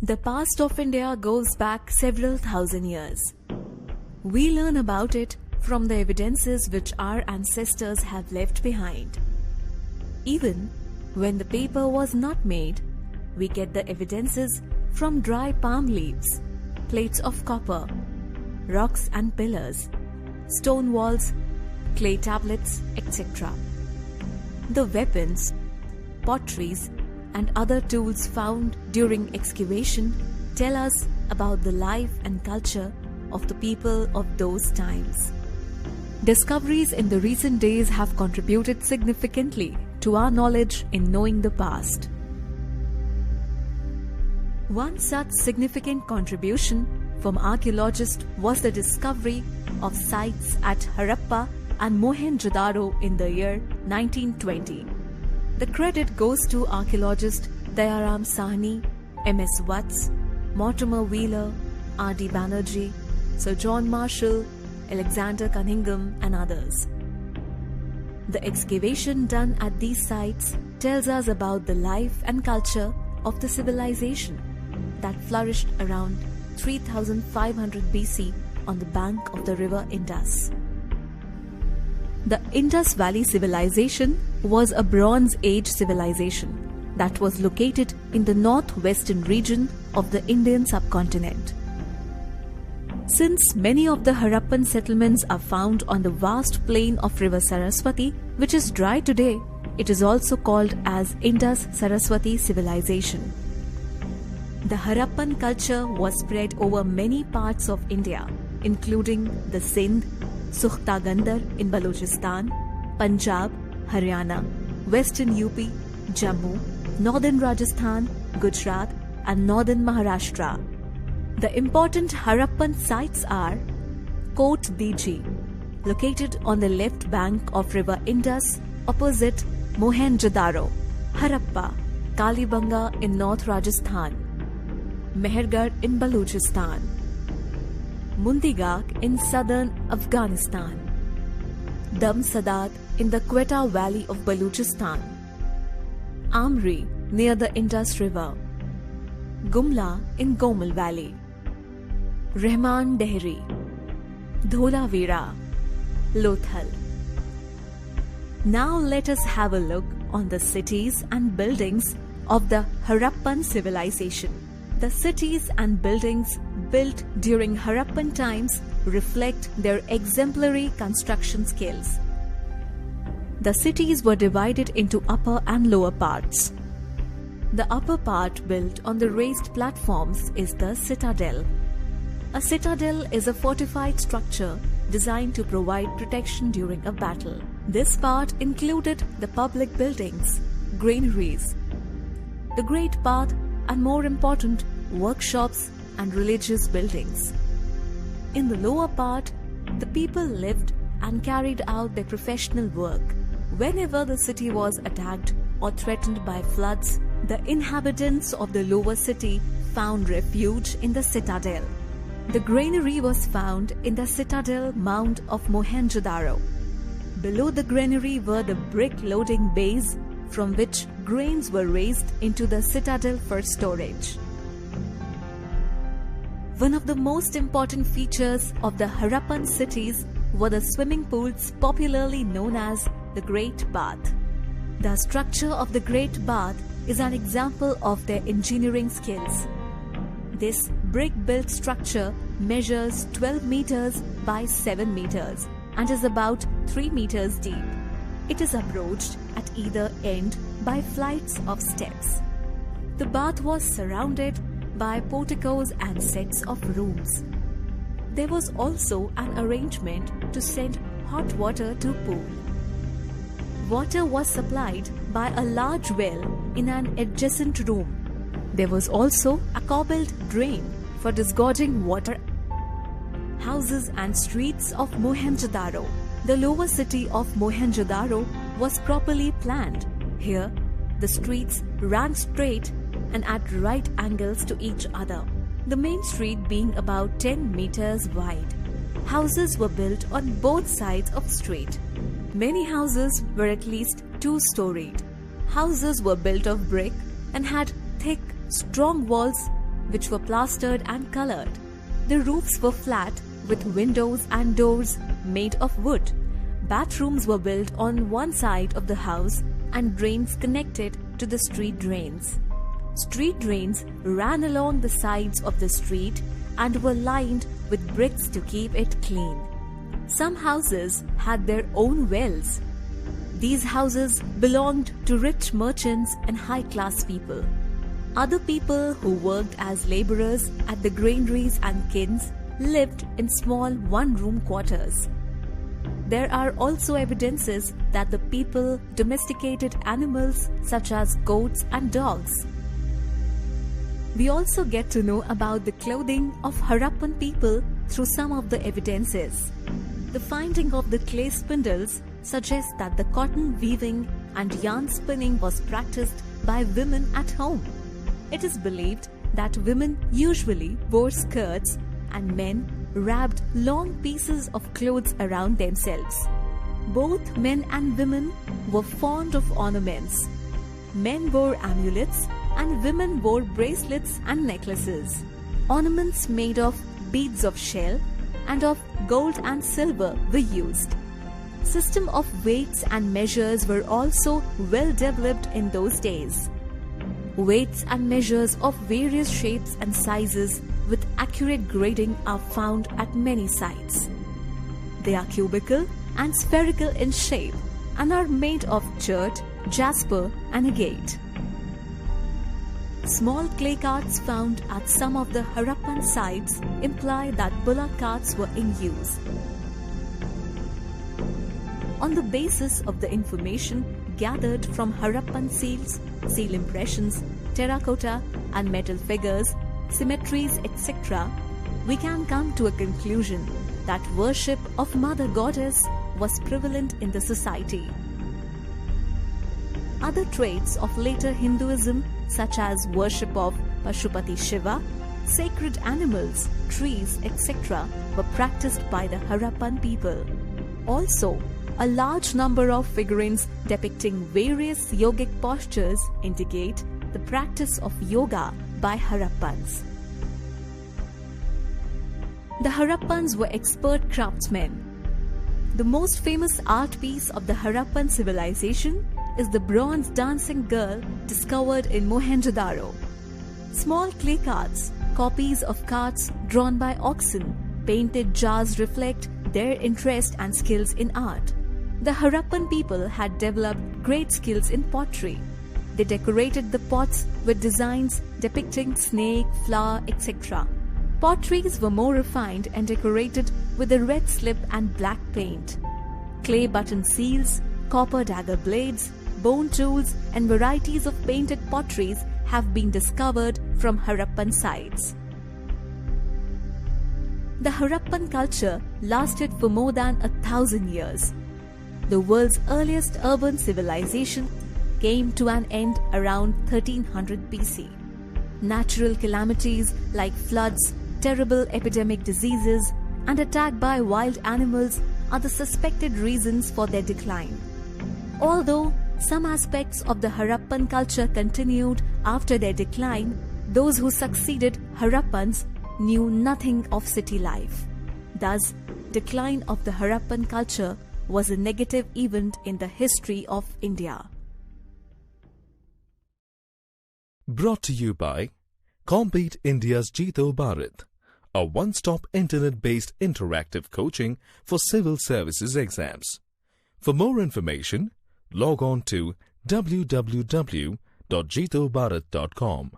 The past of India goes back several thousand years. We learn about it from the evidences which our ancestors have left behind. Even when the paper was not made, we get the evidences from dry palm leaves, plates of copper, rocks and pillars, stone walls, clay tablets, etc. The weapons, potteries, and other tools found during excavation tell us about the life and culture of the people of those times. Discoveries in the recent days have contributed significantly to our knowledge in knowing the past. One such significant contribution from archaeologists was the discovery of sites at Harappa and Mohenjo-daro in the year 1920. The credit goes to archaeologists Dayaram Sahni, M.S. Watts, Mortimer Wheeler, R.D. Banerjee, Sir John Marshall, Alexander Cunningham and others. The excavation done at these sites tells us about the life and culture of the civilization that flourished around 3500 BC on the bank of the river Indus. The Indus Valley civilization was a Bronze Age civilization that was located in the northwestern region of the Indian subcontinent. Since many of the Harappan settlements are found on the vast plain of river Saraswati, which is dry today, it is also called as Indus-Saraswati civilization. The Harappan culture was spread over many parts of India, including the Sindh, Sukhta Gandhar in Balochistan, Punjab, Haryana, Western UP, Jammu, Northern Rajasthan, Gujarat and Northern Maharashtra. The important Harappan sites are Kot Diji, located on the left bank of river Indus opposite Mohenjo-daro, Harappa, Kalibanga in North Rajasthan, Mehergarh in Balochistan, Mundigak in southern Afghanistan, Damsadat in the Quetta Valley of Balochistan, Amri near the Indus River, Gumla in Gomal Valley, Rehman Dehri, Dholavira, Lothal. Now let us have a look on the cities and buildings of the Harappan civilization. The cities and buildings built during Harappan times reflect their exemplary construction skills. The cities were divided into upper and lower parts. The upper part built on the raised platforms is the citadel. A citadel is a fortified structure designed to provide protection during a battle. This part included the public buildings, granaries, the great bath and more important, workshops and religious buildings. In the lower part, the people lived and carried out their professional work. Whenever the city was attacked or threatened by floods, the inhabitants of the lower city found refuge in the citadel. The granary was found in the citadel mound of Mohenjo-daro. Below the granary were the brick loading bays from which grains were raised into the citadel for storage. One of the most important features of the Harappan cities were the swimming pools popularly known as the Great Bath. The structure of the Great Bath is an example of their engineering skills. This brick-built structure measures 12 meters by 7 meters and is about 3 meters deep. It is approached at either end by flights of steps. The bath was surrounded by porticos and sets of rooms. There was also an arrangement to send hot water to pool. Water was supplied by a large well in an adjacent room. There was also a cobbled drain for disgorging water. Houses and streets of Mohenjo-daro. The lower city of Mohenjo-daro was properly planned. Here, the streets ran straight and at right angles to each other, the main street being about 10 meters wide. Houses were built on both sides of street. Many houses were at least 2-storied. Houses were built of brick and had thick, strong walls which were plastered and colored. The roofs were flat with windows and doors made of wood. Bathrooms were built on one side of the house and drains connected to the street drains. Street drains ran along the sides of the street and were lined with bricks to keep it clean. Some houses had their own wells. These houses belonged to rich merchants and high-class people. Other people who worked as laborers at the granaries and kilns lived in small one-room quarters. There are also evidences that the people domesticated animals such as goats and dogs. We also get to know about the clothing of Harappan people through some of the evidences. The finding of the clay spindles suggests that the cotton weaving and yarn spinning was practiced by women at home. It is believed that women usually wore skirts and men wrapped long pieces of clothes around themselves. Both men and women were fond of ornaments. Men wore amulets and women wore bracelets and necklaces. Ornaments made of beads of shell and of gold and silver were used. System of weights and measures were also well developed in those days. Weights and measures of various shapes and sizes with accurate grading are found at many sites. They are cubical and spherical in shape and are made of chert, jasper and agate. Small clay carts found at some of the Harappan sites imply that bullock carts were in use. On the basis of the information gathered from Harappan seals, seal impressions, terracotta and metal figures, cemeteries, etc., we can come to a conclusion that worship of Mother Goddess was prevalent in the society. Other traits of later Hinduism, such as worship of Pashupati Shiva, sacred animals, trees, etc., were practiced by the Harappan people. Also, a large number of figurines depicting various yogic postures indicate the practice of yoga by Harappans. The Harappans were expert craftsmen. The most famous art piece of the Harappan civilization is the bronze dancing girl discovered in Mohenjo-daro. Small clay carts, copies of carts drawn by oxen, painted jars reflect their interest and skills in art. The Harappan people had developed great skills in pottery. They decorated the pots with designs depicting snake, flower, etc. Potteries were more refined and decorated with a red slip and black paint. Clay button seals, copper dagger blades, bone tools and varieties of painted potteries have been discovered from Harappan sites. The Harappan culture lasted for more than 1,000 years. The world's earliest urban civilization came to an end around 1300 BC. Natural calamities like floods, terrible epidemic diseases, and attack by wild animals are the suspected reasons for their decline. Although some aspects of the Harappan culture continued after their decline, those who succeeded Harappans knew nothing of city life. Thus, decline of the Harappan culture was a negative event in the history of India. Brought to you by Compete India's Jeeto Bharat, a one-stop internet-based interactive coaching for civil services exams. For more information, log on to www.jeetobharat.com.